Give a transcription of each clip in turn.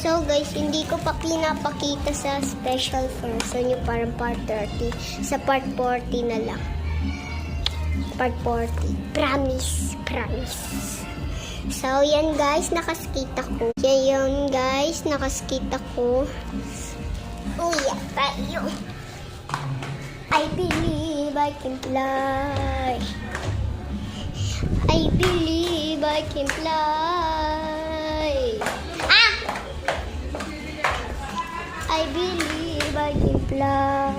So guys, hindi ko pa pinapakita sa special version yung parang part 30. Sa part 40 na lang. Part 40. Promise. So yan guys, nakaskate ako. Yan guys, nakaskate ako. Uy, tayo. I believe I can fly. I believe I can fly. I believe I can fly.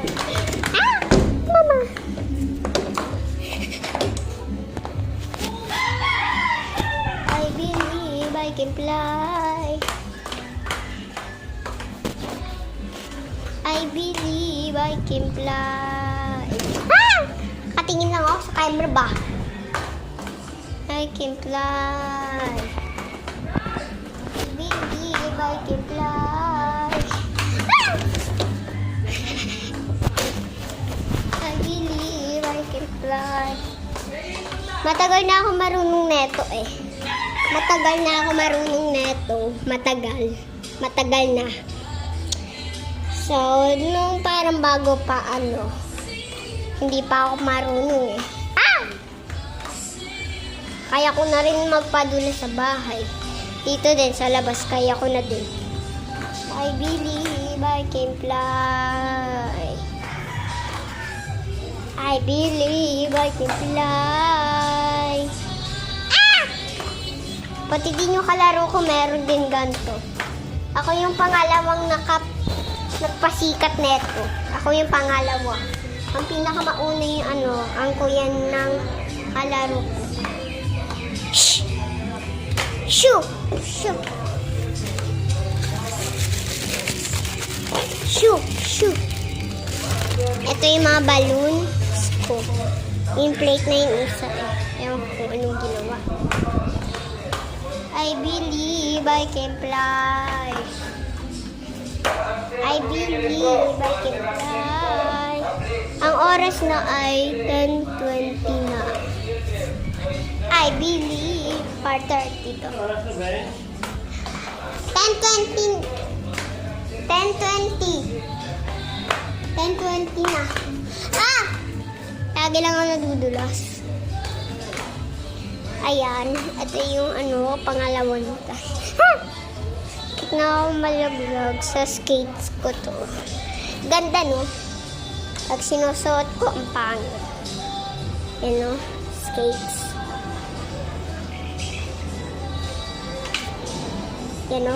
Mama. I believe I can fly. I believe I can fly. Katingin lang ako sa camera ba? I can fly. I believe I can fly. I believe I can fly. Matagal na ako marunong neto eh. Matagal na. So, nung parang bago pa hindi pa ako marunong eh. Kaya ko na rin magpadula sa bahay. Dito din sa labas, kaya ko na din. I believe I can fly. I believe I can fly. Pati din yung kalaro ko, meron din ganito. Ako yung pangalawang nagpasikat neto. Ako yung pangalawa. Ang pinakamauna yung ang kuya ng kalaro ko. Shoo! Ito yung mga balloons ko. Yung plate na yung isa eh. Ewan ko anong ginawa. I believe I can fly. I believe I can fly. Ang oras na ay 10:20 na. I believe part 30 to. 10:20 na. Lagi lang ako nadudulas. Ayan. Ito yung pangalawa nito. Na ako malaglag sa skates ko to. Ganda no? Pag sinusuot ko, ang pangit. Skates. Yan o.